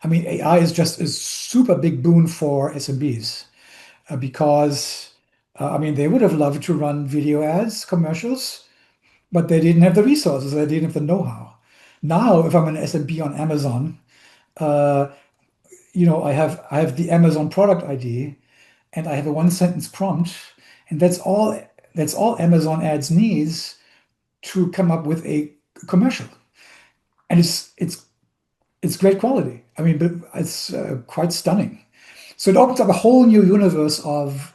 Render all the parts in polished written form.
I mean, AI is just a super big boon for SMBs because, I mean, they would have loved to run video ads, commercials, but they didn't have the resources, they didn't have the know-how. Now, if I'm an SMB on Amazon, uh, I have the Amazon product ID and I have a one sentence prompt, and that's all Amazon ads needs to come up with a commercial. And it's great quality. I mean, but it's quite stunning. So it opens up a whole new universe of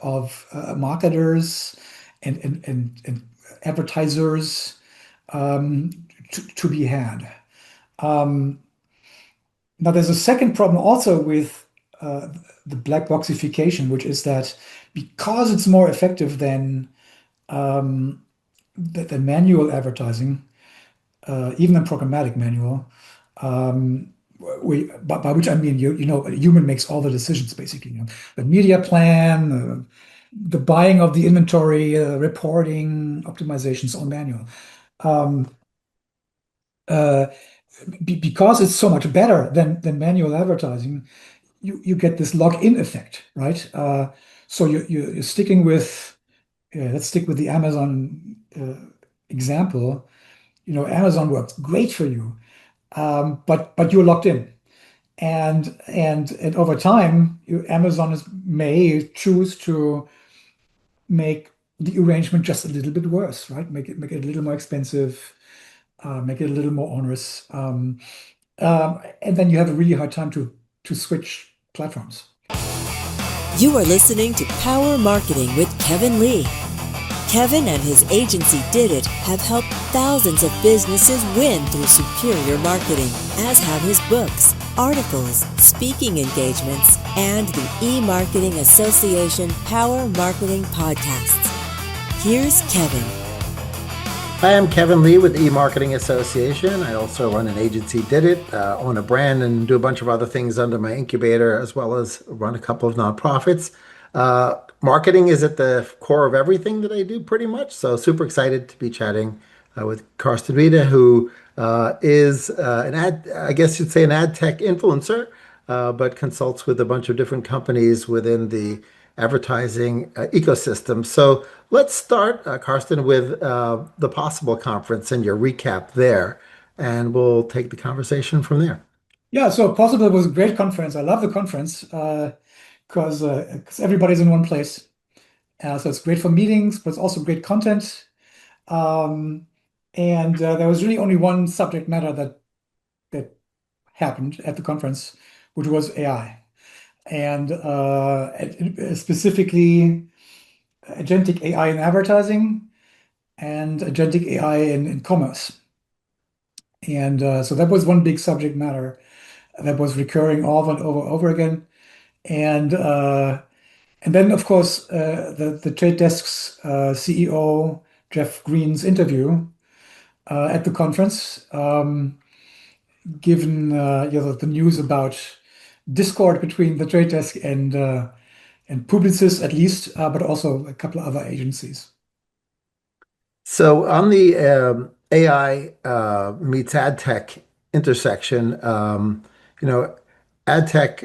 marketers and advertisers um, to be had. Um, Now, there's a second problem also with uh, the black boxification, which is that because it's more effective um, than manual advertising, even than programmatic manual, um, by which I mean a human makes all the decisions basically. The media plan, the buying of the inventory, reporting, optimizations, all manual. Um, uh, because it's so much better than manual advertising, you get this log-in effect, right? So you're sticking with, let's stick with the Amazon example. Amazon works great for you, but you're locked in, and over time, Amazon may choose to make the arrangement just a little bit worse, right? Make it a little more expensive, make it a little more onerous, and then you have a really hard time to switch platforms. You are listening to Power Marketing with Kevin Lee. Kevin and his agency Did It have helped thousands of businesses win through superior marketing, as have his books, articles, speaking engagements, and the e-Marketing Association Power Marketing podcasts. Here's Kevin. Hi, I'm Kevin Lee with the E-Marketing Association. I also run an agency, Did It, own a brand, and do a bunch of other things under my incubator, as well as run a couple of nonprofits. Marketing is at the core of everything that I do, pretty much. So super excited to be chatting with Karsten Weide, who is I guess you'd say an ad tech influencer, but consults with a bunch of different companies within the advertising ecosystem. So let's start, Karsten, with the Possible conference and your recap there, and we'll take the conversation from there. Yeah, so Possible was a great conference. I love the conference because everybody's in one place. So it's great for meetings, but it's also great content. Um, and there was really only one subject matter that happened at the conference, which was AI, and specifically agentic AI in advertising and agentic AI in commerce. And so that was one big subject matter that was recurring over and over again. And and then, of course, the Trade Desk's CEO, Jeff Green's interview at the conference, given the news about discord between the Trade Desk and Publicis at least, but also a couple of other agencies. So on the AI meets ad tech intersection, you know, ad tech,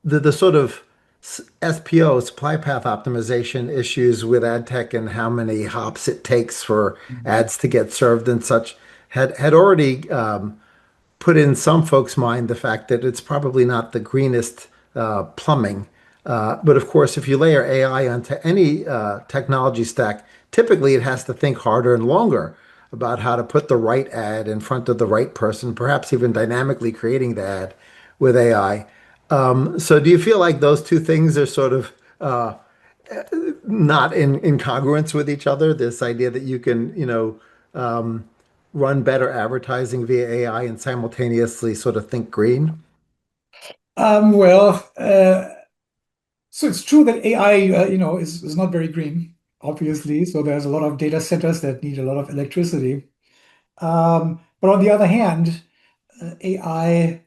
the sort of SPO, supply path optimization issues with ad tech and how many hops it takes for ads to get served and such had already put in some folks' mind the fact that it's probably not the greenest plumbing. But of course, if you layer AI onto any technology stack, typically it has to think harder and longer about how to put the right ad in front of the right person, perhaps even dynamically creating the ad with AI. So do you feel like those two things are sort of not in congruence with each other? This idea that you can, run better advertising via AI and simultaneously sort of think green? Well, so it's true that AI, is not very green, obviously. So there's a lot of data centers that need a lot of electricity. But on the other hand, AI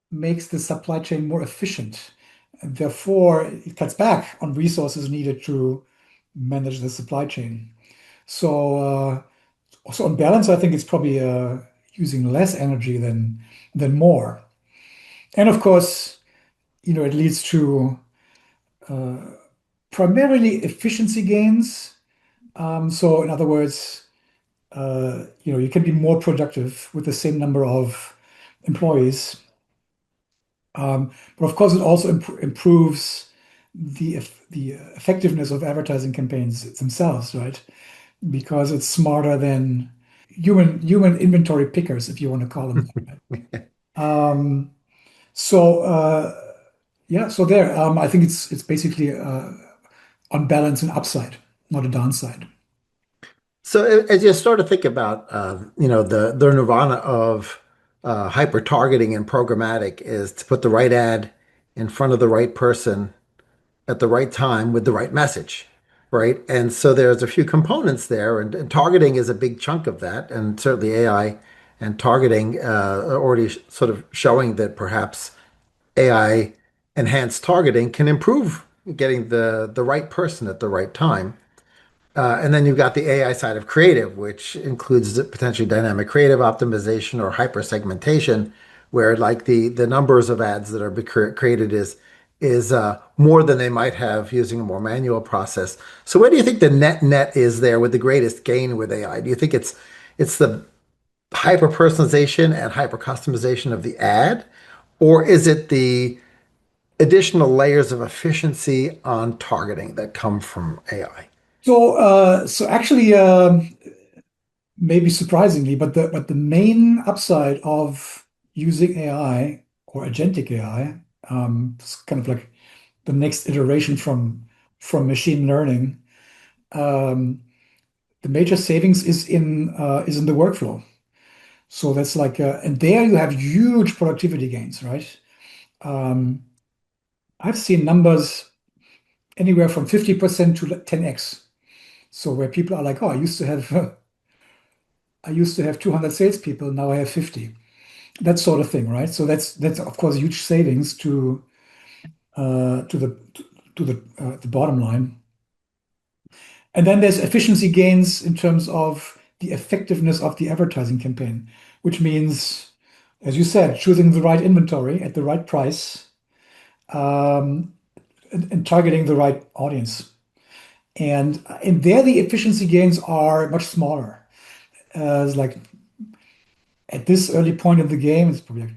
makes the supply chain more efficient. And therefore, it cuts back on resources needed to manage the supply chain. So on balance, I think it's probably using less energy than more. And of course, it leads to uh, primarily efficiency gains. So in other words, you can be more productive with the same number of employees. But of course, it also improves the effectiveness of advertising campaigns themselves, right? Because it's smarter than human inventory pickers, if you want to call them that. Um, so yeah, so there, I think it's basically on balance an upside, not a downside. So as you start to think about, the nirvana of hyper targeting and programmatic is to put the right ad in front of the right person at the right time with the right message, right? And so there's a few components there, and targeting is a big chunk of that, and certainly AI and targeting are already sort of showing that perhaps AI enhanced targeting can improve getting the right person at the right time. And then you've got the AI side of creative, which includes the potentially dynamic creative optimization or hyper segmentation, where like the numbers of ads that are created is more than they might have using a more manual process. So where do you think the net is there with the greatest gain with AI? Do you think it's the hyper personalization and hyper customization of the ad, or is it the additional layers of efficiency on targeting that come from AI? So actually, maybe surprisingly, but the main upside of using AI or agentic AI, it's kind of like the next iteration from machine learning. Um, the major savings is in the workflow. So that's like, and there you have huge productivity gains, right? Um, I've seen numbers anywhere from 50% to 10x. So where people are like, oh, I used to have 200 salespeople, now I have 50. That sort of thing, right? So that's of course huge savings to the bottom line. And then there's efficiency gains in terms of the effectiveness of the advertising campaign, which means, as you said, choosing the right inventory at the right price, um, and targeting the right audience. And there the efficiency gains are much smaller. It's like at this early point in the game, it's probably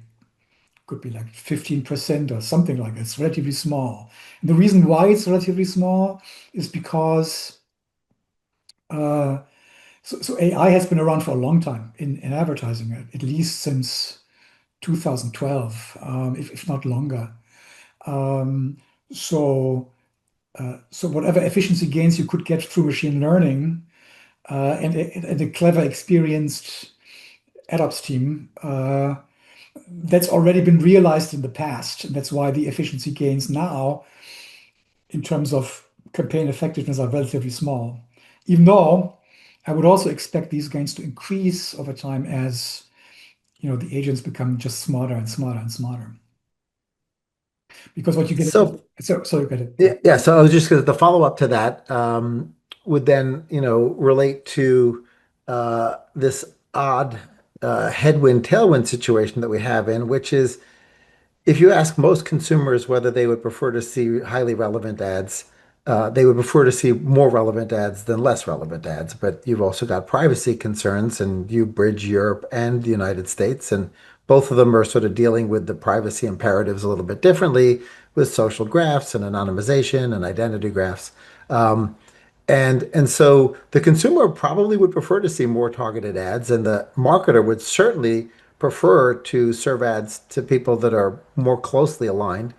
could be like 15% or something like that. It's relatively small. And the reason why it's relatively small is because uh, so AI has been around for a long time in advertising, at least since 2012, if not longer. Um, so so whatever efficiency gains you could get through machine learning and a clever, experienced AdOps team, that's already been realized in the past. And that's why the efficiency gains now, in terms of campaign effectiveness, are relatively small. Even though I would also expect these gains to increase over time as the agents become just smarter and smarter and smarter. Because what you get, So so you get it. Yeah. yeah, so I was just going to the follow up to that would then, relate to this odd headwind tailwind situation that we have in, which is if you ask most consumers whether they would prefer to see highly relevant ads, they would prefer to see more relevant ads than less relevant ads. But you've also got privacy concerns, and you bridge Europe and the United States, and both of them are sort of dealing with the privacy imperatives a little bit differently with social graphs and anonymization and identity graphs. Um, and so the consumer probably would prefer to see more targeted ads, and the marketer would certainly prefer to serve ads to people that are more closely aligned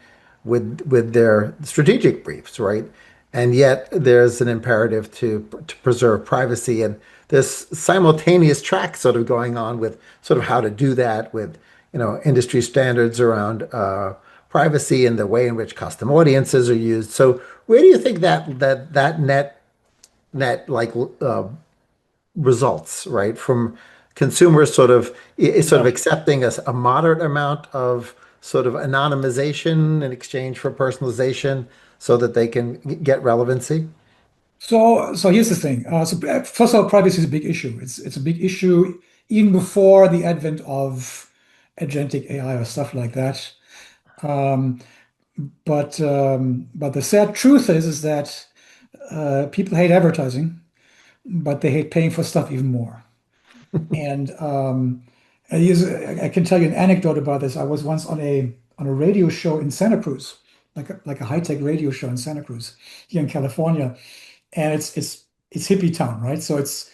with their strategic briefs, right? And yet there's an imperative to preserve privacy, and this simultaneous track sort of going on with sort of how to do that with industry standards around privacy and the way in which custom audiences are used. So where do you think that net like results, right, from consumers sort of sort of Yeah. accepting a moderate amount of sort of anonymization in exchange for personalization so that they can get relevancy? So here's the thing. So first of all, privacy is a big issue. It's a big issue even before the advent of agentic AI or stuff like that. Um, but the sad truth is that people hate advertising, but they hate paying for stuff even more. And I can tell you an anecdote about this. I was once on a radio show in Santa Cruz, like a high-tech radio show in Santa Cruz here in California, and it's hippie town, right? So it's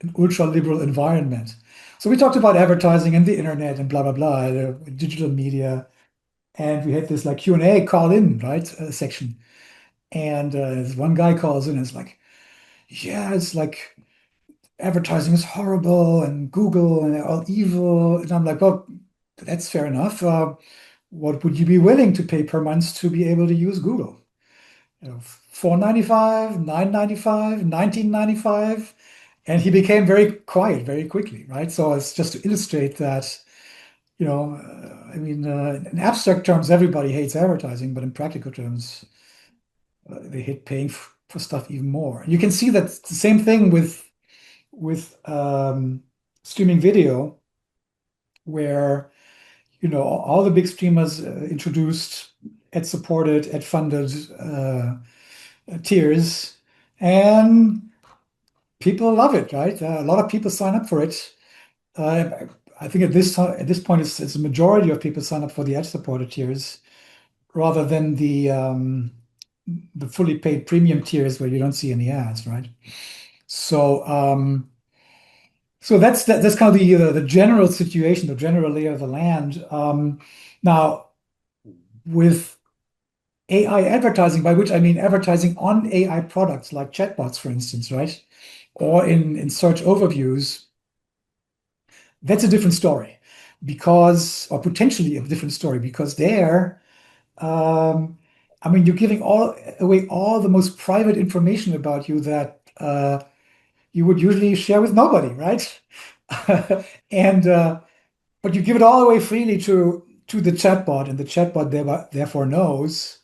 an ultra liberal environment. So we talked about advertising and the internet and blah blah blah, digital media, and we had this like Q&A call in, right, section. And this one guy calls in and is like, yeah, it's like advertising is horrible and Google and they're all evil. And I'm like, well, that's fair enough. What would you be willing to pay per month to be able to use Google? 4.95, 9.95, 19.95. And he became very quiet very quickly, right? So it's just to illustrate that, in abstract terms, everybody hates advertising, but in practical terms, they hate paying for stuff even more. You can see that the same thing with streaming video, where all the big streamers introduced ad-supported, ad-funded tiers, and people love it, right? A lot of people sign up for it. Uh, I think at this point, it's a majority of people sign up for the ad-supported tiers rather than the fully paid premium tiers where you don't see any ads, right? So that's kind of the general situation, the general lay of the land. Now, with AI advertising, by which I mean advertising on AI products like chatbots, for instance, right? Or in search overviews, that's a different story or potentially a different story, because there, um, you're giving away all the most private information about you that you would usually share with nobody, right? And but you give it all away freely to the chatbot, and the chatbot therefore knows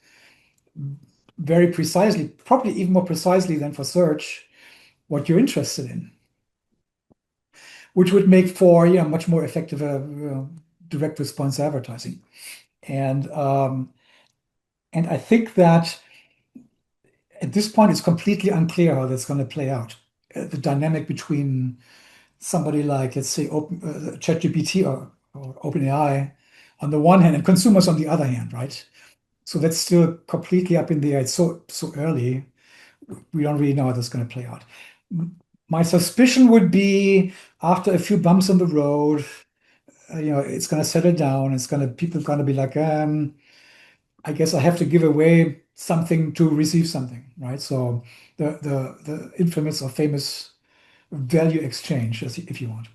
very precisely, probably even more precisely than for search, what you're interested in, which would make for much more effective direct response advertising. And and I think that at this point it's completely unclear how that's going to play out. The dynamic between somebody like, let's say, ChatGPT or OpenAI on the one hand, and consumers on the other hand, right? So that's still completely up in the air. It's so early. We don't really know how that's going to play out. My suspicion would be after a few bumps on the road, it's going to settle down. People are going to be like, I guess I have to give away something to receive something, right? So the infamous or famous value exchange, if you want.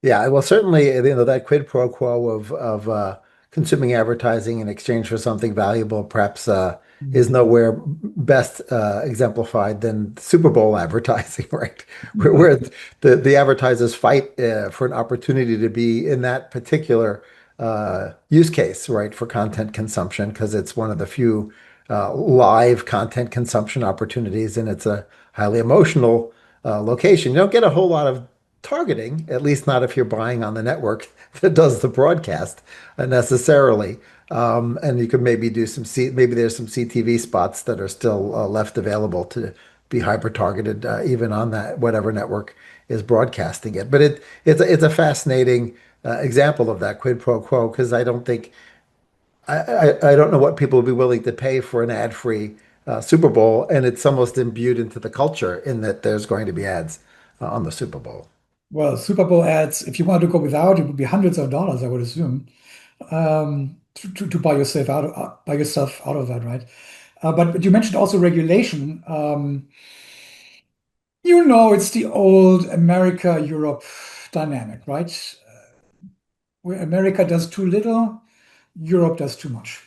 Yeah, well, certainly, that quid pro quo of consuming advertising in exchange for something valuable, perhaps is nowhere best exemplified than Super Bowl advertising, right? Where the advertisers fight for an opportunity to be in that particular use case, right, for content consumption, because it's one of the few live content consumption opportunities, and it's a highly emotional location. You don't get a whole lot of targeting, at least not if you're buying on the network that does the broadcast necessarily. And you could maybe maybe there's some CTV spots that are still left available to be hyper targeted, even on that whatever network is broadcasting it. But it's a fascinating example of that quid pro quo, because I don't think I don't know what people would be willing to pay for an ad-free Super Bowl, and it's almost imbued into the culture in that there's going to be ads on the Super Bowl. Well, Super Bowl ads, if you wanted to go without, it would be hundreds of dollars, I would assume, to buy yourself out of that, right? But you mentioned also regulation. It's the old America-Europe dynamic, right? Where America does too little, Europe does too much.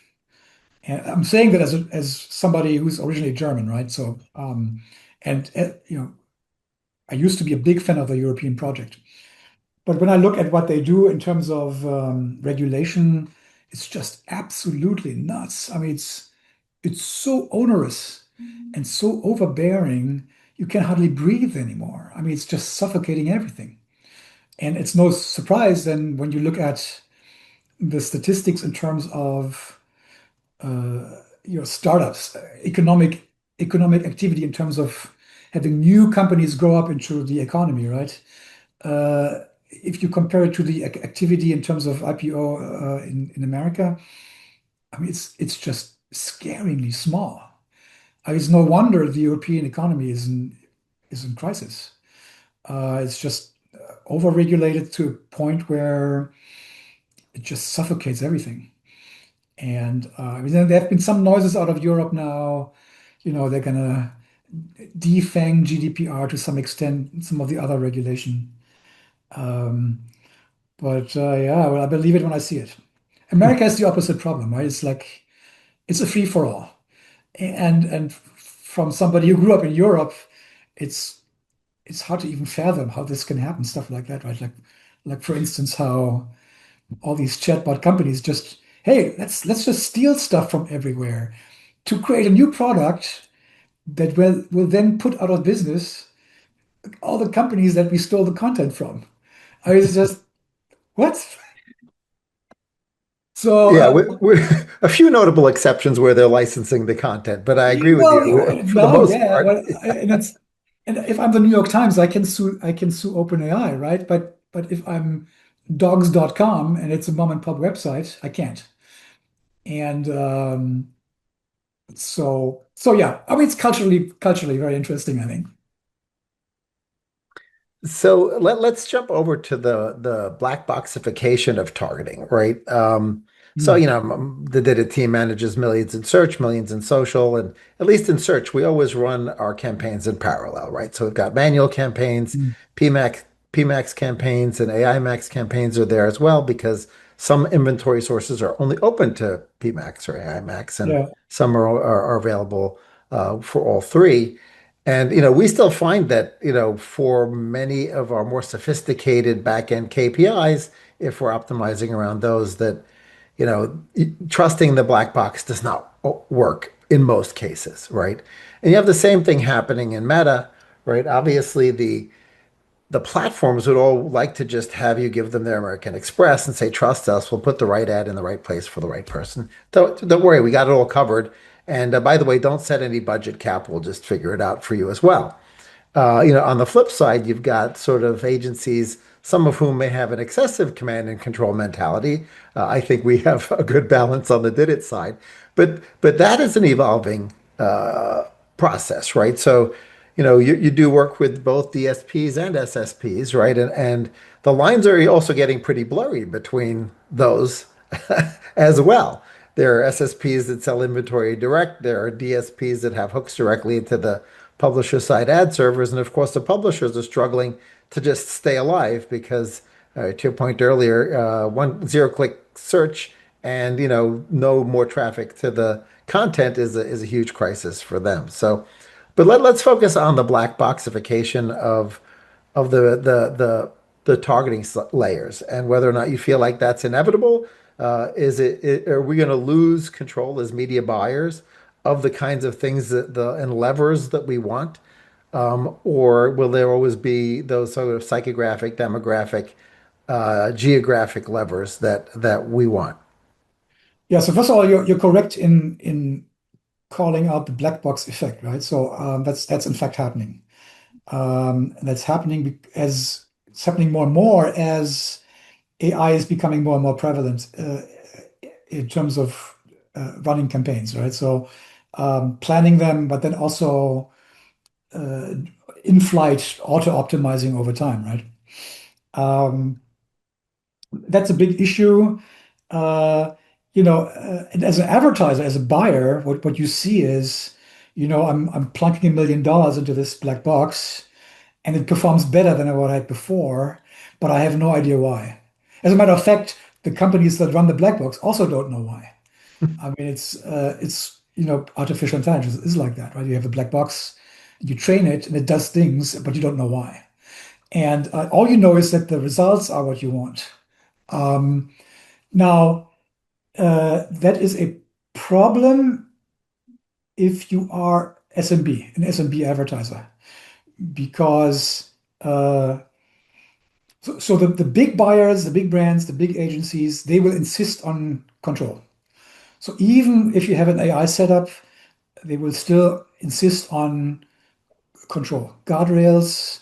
And I'm saying that as somebody who's originally German, right? So, and I used to be a big fan of the European project. But when I look at what they do in terms of regulation, it's just absolutely nuts. It's so onerous and so overbearing, you can hardly breathe anymore. It's just suffocating everything. And it's no surprise then when you look at the statistics in terms of startups, economic activity in terms of having new companies grow up into the economy, right? If you compare it to the activity in terms of IPO in America, I mean, it's just scarily small. It's no wonder the European economy is in crisis. It's just overregulated to a point where it just suffocates everything. And I mean, there have been some noises out of Europe now. They're gonna defang GDPR to some extent, some of the other regulation. Um, but yeah, well, I believe it when I see it. America has the opposite problem, right? It's like it's a free for all. And from somebody who grew up in Europe, it's it's hard to even fathom how this can happen, stuff like that, right? Like for instance, how all these chatbot companies just, hey, let's just steal stuff from everywhere to create a new product that will then put out of business all the companies that we stole the content from. I was just, what? So Yeah, a few notable exceptions where they're licensing the content, but I agree with well, you for the no, most yeah, part. well, and if I'm the New York Times, I can sue OpenAI, right? But if I'm dogs.com and it's a mom and pop website, I can't. And so yeah, I mean it's culturally very interesting, I think. So let's jump over to the black boxification of targeting, right? So Hmm. the data team manages millions in search, millions in social, and at least in search, we always run our campaigns in parallel, right? So we've got manual campaigns, Hmm. PMAX PMAX campaigns, and AI Max campaigns are there as well because some inventory sources are only open to PMAX or AI Max, and Yeah. some are available for all three. And we still find that for many of our more sophisticated back-end KPIs, if we're optimizing around those, that trusting the black box does not work in most cases, right? And you have the same thing happening in Meta, right? Obviously, the platforms would all like to just have you give them their American Express and say, trust us, we'll put the right ad in the right place for the right person. Don't worry, we got it all covered. And by the way, don't set any budget cap. We'll just figure it out for you as well. On the flip side, you've got sort of agencies, some of whom may have an excessive command and control mentality. I think we have a good balance on the did it side, but that is an evolving process, right? So, you do work with both DSPs and SSPs, right? And the lines are also getting pretty blurry between those as well. There are SSPs that sell inventory direct. There are DSPs that have hooks directly into the publisher side ad servers. And of course, the publishers are struggling to just stay alive because, to your point earlier, one zero click search and no more traffic to the content is a huge crisis for them. So, but let's focus on the black boxification of the targeting layers and whether or not you feel like that's inevitable. Are we going to lose control as media buyers of the kinds of things and levers that we want? Or will there always be those sort of psychographic, demographic, geographic levers that we want? Yeah, so first of all, you're correct in calling out the black box effect, right? So that's in fact happening. That's happening as it's happening more and more as AI is becoming more and more prevalent in terms of running campaigns, right? So planning them, but then also uh, in-flight auto-optimizing over time, right? Um, that's a big issue. Uh, and as an advertiser, as a buyer, what you see is, I'm plunking $1 million into this black box, and it performs better than what I had before, but I have no idea why. As a matter of fact, the companies that run the black box also don't know why. I mean, it's artificial intelligence is like that, right? You have a black box, you train it, and it does things, but you don't know why. And all you know is that the results are what you want. Um, Now, that is a problem if you are an SMB advertiser, because uh, So the big buyers, the big brands, the big agencies, they will insist on control. So even if you have an AI setup, they will still insist on control, guardrails,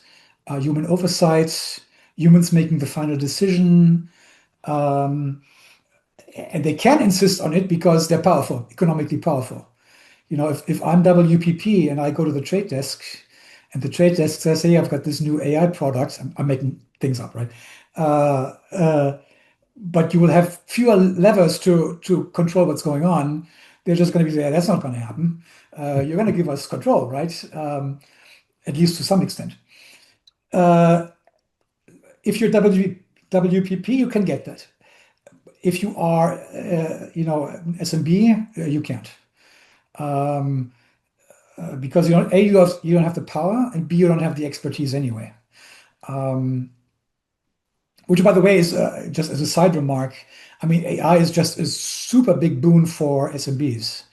human oversight, humans making the final decision. Um, and they can insist on it because they're powerful, economically powerful. If I'm WPP and I go to the trade desk and the trade desk says, hey, I've got this new AI product, I'm making things up, right? Uh, uh, but you will have fewer levers to control what's going on. They're just going to be there. That's not going to happen. You're going to give us control, right? At least to some extent. Uh, if you're WPP, you can get that. If you are, SMB, you can't. Um, because you don't have the power, and B, you don't have the expertise anyway. Um, which, by the way, is just as a side remark. I mean, AI is just a super big boon for SMBs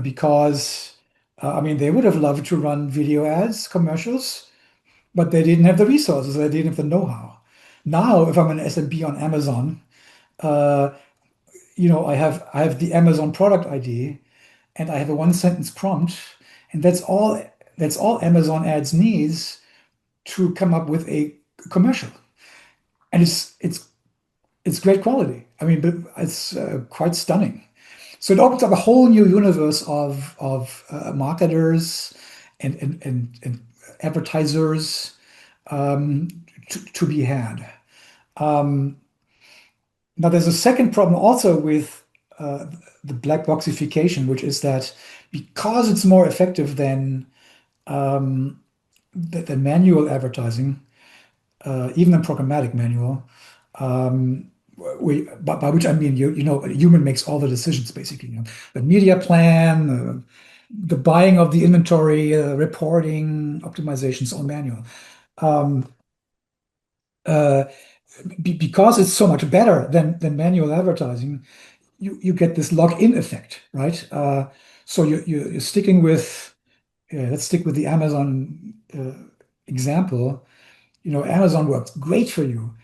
because I mean they would have loved to run video ads, commercials, but they didn't have the resources, they didn't have the know-how. Now, if I'm an SMB on Amazon, uh, I have the Amazon product ID, and I have a one sentence prompt, and that's all Amazon ads needs to come up with a commercial, and it's great quality. I mean, but it's quite stunning. So it opens up a whole new universe of marketers and advertisers um, to be had. Um, Now, there's a second problem also with uh, the black boxification, which is that because it's more effective um, than manual advertising, even than programmatic manual, um, by which I mean a human makes all the decisions basically. The media plan, the buying of the inventory, reporting, optimizations, all manual. Um, uh, because it's so much better than manual advertising, you get this log-in effect, right? So you're sticking with, let's stick with the Amazon example. Amazon works great for you,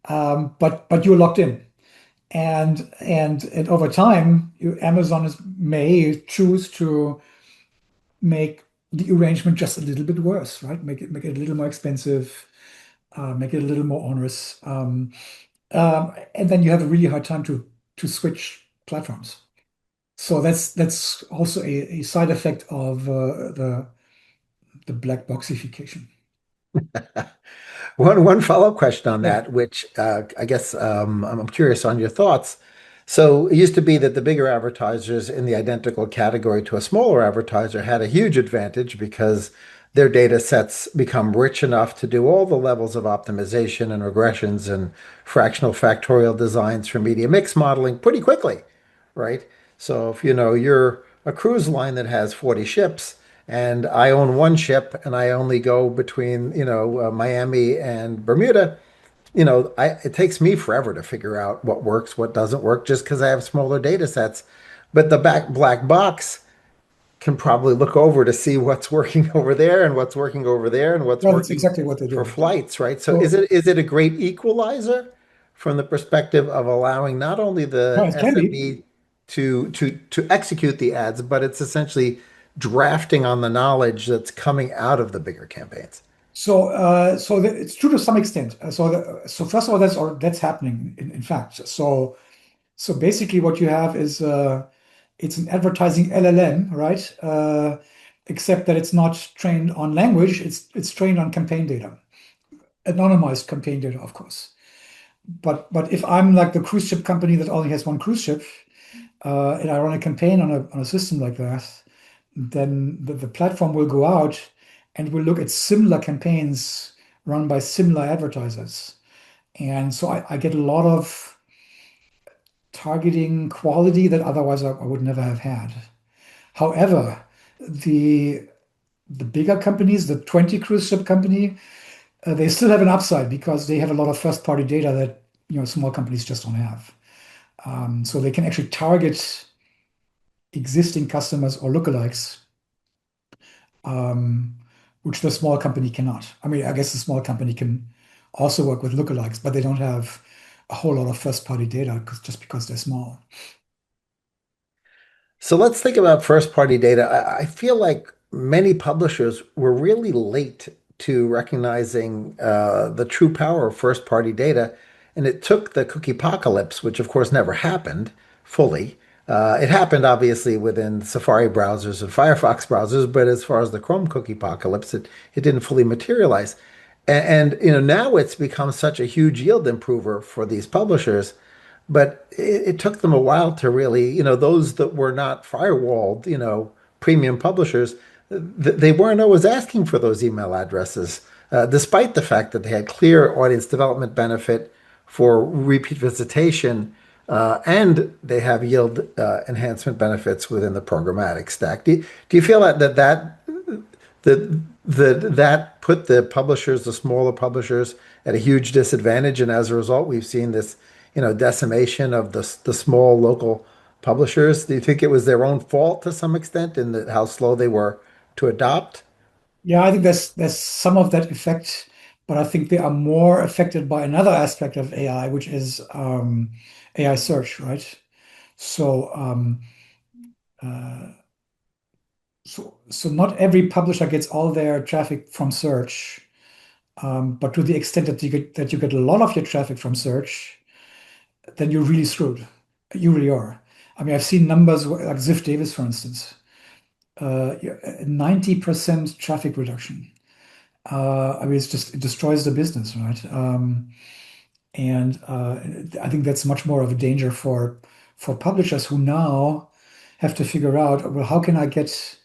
but you're logged in, and over time, Amazon may choose to make the arrangement just a little bit worse, right? Make it a little more expensive, make it a little more onerous, and then you have a really hard time to switch platforms. So that's also a side effect of the black boxification. One follow-up question on Yeah. that, which I guess I'm curious on your thoughts. So it used to be that the bigger advertisers in the identical category to a smaller advertiser had a huge advantage because their data sets become rich enough to do all the levels of optimization and regressions and fractional factorial designs for media mix modeling pretty quickly, right? So if you're a cruise line that has 40 ships and I own one ship and I only go between, Miami and Bermuda, it takes me forever to figure out what works, what doesn't work, just because I have smaller data sets. But the black box can probably look over to see what's working over there and what's working over there and what's Well, that's working exactly what they're for doing. flights, right? So is So, it a great equalizer from the perspective of allowing not only no, the it can be. SME to execute the ads, but it's essentially drafting on the knowledge that's coming out of the bigger campaigns? It's true to some extent. So first of all, that's happening in fact. So basically, what you have is it's an advertising LLM, right? Except that it's not trained on language. It's trained on campaign data, anonymized campaign data, of course. But if I'm like the cruise ship company that only has one cruise ship, and I run a campaign on a system like that, then the platform will go out and will look at similar campaigns run by similar advertisers. And so I get a lot of targeting quality that otherwise I would never have had. However, the the bigger companies, the 20 cruise ship company, they still have an upside because they have a lot of first party data that small companies just don't have. So they can actually target existing customers or lookalikes, um, which the small company cannot. I mean, I guess the small company can also work with lookalikes, but they don't have a whole lot of first-party data just because they're small. So let's think about first party data. I feel like many publishers were really late to recognizing the true power of first party data. And it took the cookie apocalypse, which of course never happened fully. It happened obviously within Safari browsers and Firefox browsers, but as far as the Chrome cookie apocalypse, it didn't fully materialize. Now it's become such a huge yield improver for these publishers, but it took them a while to really, those that were not firewalled, premium publishers, they weren't always asking for those email addresses, despite the fact that they had clear audience development benefit for repeat visitation, and they have yield enhancement benefits within the programmatic stack. Do you feel that put the publishers, the smaller publishers, at a huge disadvantage, and as a result, we've seen this, decimation of the small local publishers? Do you think it was their own fault to some extent in how slow they were to adopt? Yeah, I think there's some of that effect, but I think they are more affected by another aspect of AI, which is AI search, right? So, uh, so not every publisher gets all their traffic from search, but to the extent that you get a lot of your traffic from search, then you're really screwed. You really are. I mean, I've seen numbers like Ziff Davis, for instance, yeah, 90% traffic reduction. I mean, it destroys the business, right? And I think that's much more of a danger for publishers who now have to figure out, well, how can I get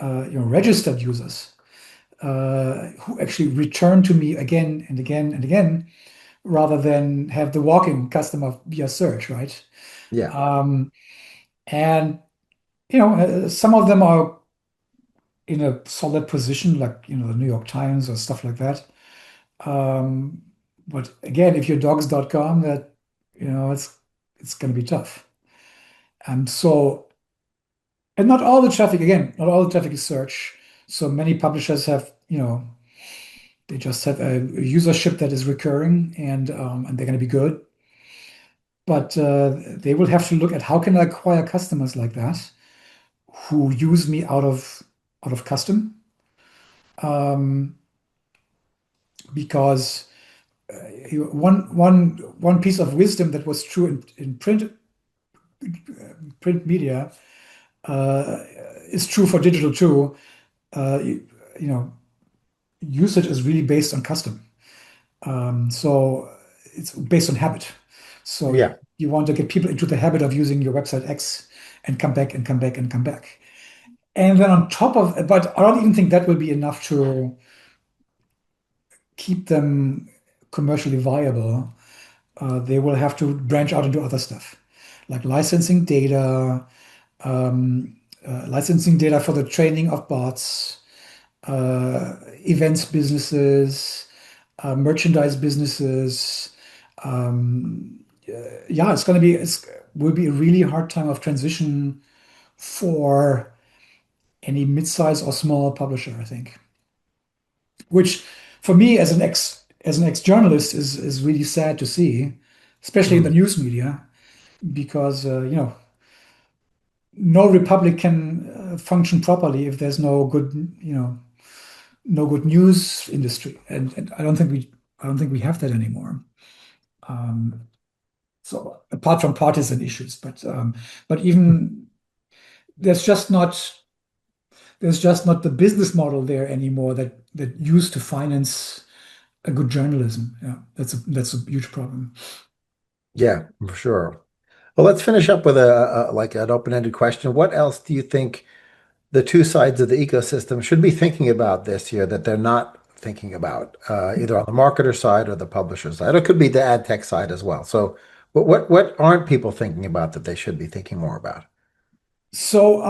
registered users who actually return to me again and again and again, rather than have the walk-in customer via search, right? Yeah. Um, and some of them are in a solid position, like the New York Times or stuff like that. Um, but again, if you're dogs.com, that it's going to be tough. And so, and not all the traffic, again, not all the traffic is search. So many publishers have, they just have a usership that is recurring, and they're going to be good. But they will have to look at how can I acquire customers like that who use me out of custom, um, because one piece of wisdom that was true in print media uh, is true for digital too. You know, usage is really based on custom. So it's based on habit. So Yeah. you want to get people into the habit of using your website X and come back and come back and come back. And then on top of, but I don't even think that will be enough to keep them commercially viable. They will have to branch out into other stuff, like licensing data for the training of bots, events businesses, merchandise businesses. Um, yeah, it will be a really hard time of transition for any mid-size or small publisher, I think. Which for me as an ex journalist is really sad to see, especially in the Mm. news media, because no republic can function properly if there's no good news industry, and I don't think we have that anymore. Um, so apart from partisan issues, but even there's just not there's just not the business model there anymore that used to finance a good journalism. Yeah, that's a huge problem. Yeah, for sure. Well, let's finish up with like an open-ended question. What else do you think the two sides of the ecosystem should be thinking about this year that they're not thinking about, either on the marketer side or the publisher side? It could be the ad tech side as well. So, what aren't people thinking about that they should be thinking more about? So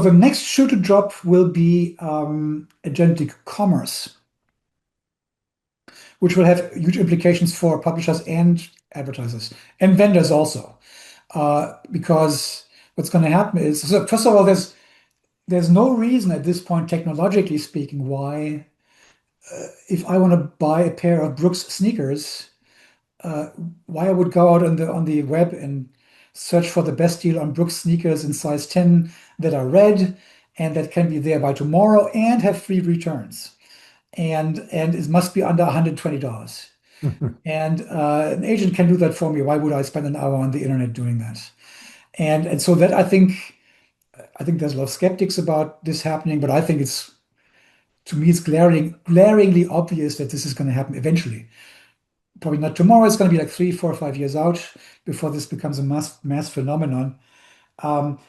the next shoe to drop will be agentic commerce, which will have huge implications for publishers and advertisers and vendors also. Because what's going to happen is, so first of all, there's no reason at this point, technologically speaking, why if I want to buy a pair of Brooks sneakers, uh, why I would go out on the web and search for the best deal on Brooks sneakers in size 10 that are red and that can be there by tomorrow and have free returns. And it must be under $120. And an agent can do that for me. Why would I spend an hour on the internet doing that? And so that I think there's a lot of skeptics about this happening, but I think it's to me it's glaringly obvious that this is going to happen eventually. Probably not tomorrow. It's going to be like 3, 4, 5 years out before this becomes a mass phenomenon. Um,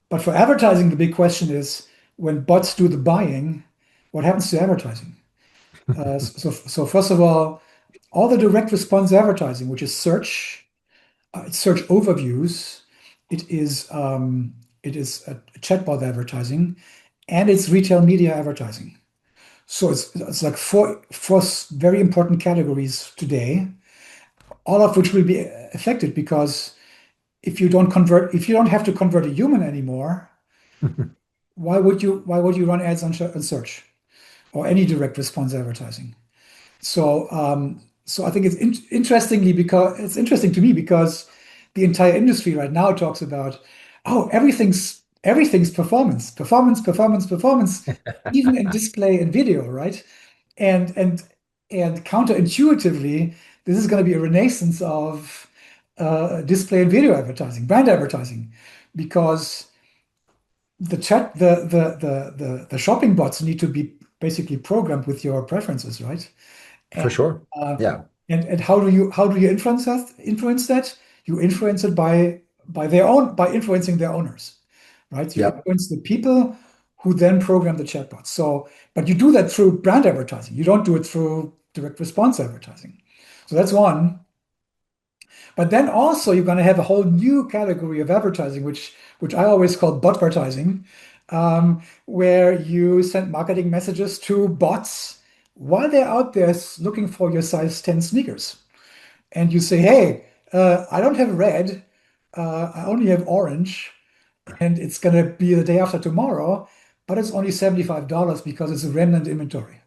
but for advertising, the big question is when bots do the buying, what happens to advertising? So first of all the direct response advertising, which is search, it's search overviews, it is chatbot advertising, and it's retail media advertising. So it's like four very important categories today, all of which will be affected because if you don't have to convert a human anymore, why would you run ads on search or any direct response advertising? So I think it's interesting to me because the entire industry right now talks about, oh, everything's performance, performance, performance, performance, even in display and video, right? And and and counterintuitively, this is going to be a renaissance of display and video advertising, brand advertising, because the chat the shopping bots need to be basically programmed with your preferences, right? For And sure. uh, Yeah. and how do you influence that? Influence that? You influence it by influencing their owners, right? You Yep. influence the people who then program the chatbots. So, but you do that through brand advertising. You don't do it through direct response advertising. So that's one. But then also you're going to have a whole new category of advertising, which I always call botvertising, where you send marketing messages to bots while they're out there looking for your size 10 sneakers. And you say, hey, I don't have red, I only have orange, and it's going to be the day after tomorrow, but it's only $75 because it's a remnant inventory.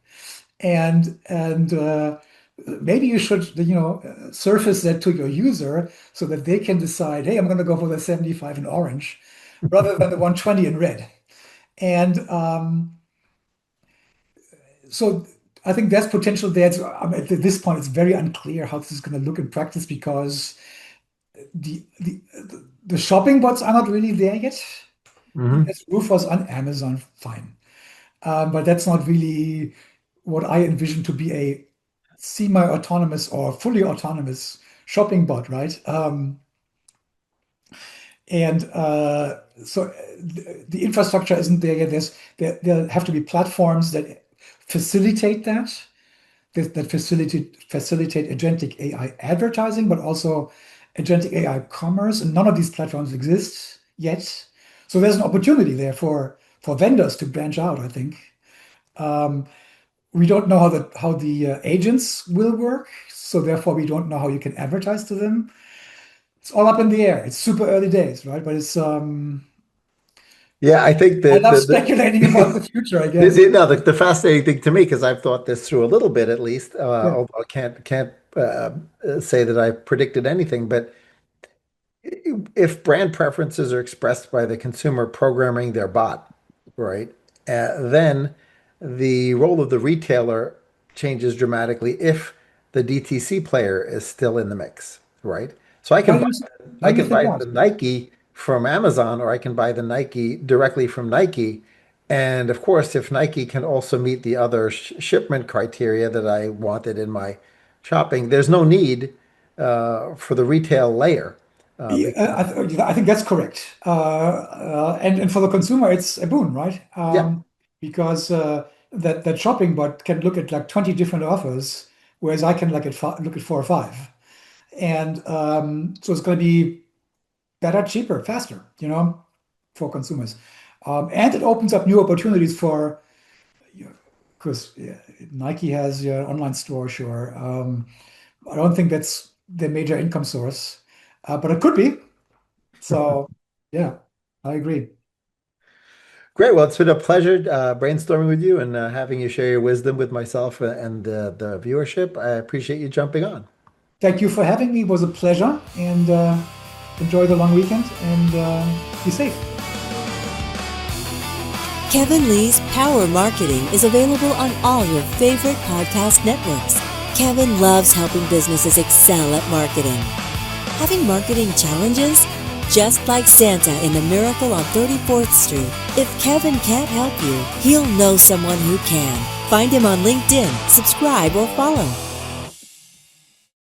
And maybe you should surface that to your user so that they can decide, hey, I'm going to go for the 75 in orange rather than the 120 in red. And so I think there's potential there. At this point, it's very unclear how this is going to look in practice because the shopping bots are not really there yet. Hmm. There's Rufus on Amazon, fine. But that's not really what I envision to be a semi-autonomous or fully autonomous shopping bot, right? And so the infrastructure isn't there yet. There have to be platforms that facilitate that facilitate agentic AI advertising, but also agentic AI commerce, and none of these platforms exist yet. So there's an opportunity there for vendors to branch out, I think. Um, we don't know how the agents will work, so therefore we don't know how you can advertise to them. It's all up in the air. It's super early days, right? But it's Yeah, I think I that love speculating about the future, I guess. no, the fascinating thing to me, because I've thought this through a little bit at least, Yeah. although I can't say that I predicted anything, but if brand preferences are expressed by the consumer programming their bot, right, then the role of the retailer changes dramatically if the DTC player is still in the mix, right? So Why do you why I do you can think buy that? the Nike from Amazon, or I can buy the Nike directly from Nike. And of course, if Nike can also meet the other shipment criteria that I wanted in my shopping, there's no need for the retail layer. Yeah, Because I think that's correct. And for the consumer, it's a boon, right? yeah, Because that shopping bot can look at like 20 different offers, whereas I can look at 4 or 5. And so it's going to be better, cheaper, faster, for consumers. And it opens up new opportunities for, because Nike has your online store, sure. I don't think that's their major income source, but it could be. So, yeah, I agree. Great. Well, it's been a pleasure brainstorming with you and having you share your wisdom with myself and the viewership. I appreciate you jumping on. Thank you for having me. It was a pleasure, and enjoy the long weekend, and be safe. Kevin Lee's Power Marketing is available on all your favorite podcast networks. Kevin loves helping businesses excel at marketing. Having marketing challenges? Just like Santa in the Miracle on 34th Street, if Kevin can't help you, he'll know someone who can. Find him on LinkedIn, subscribe, or follow.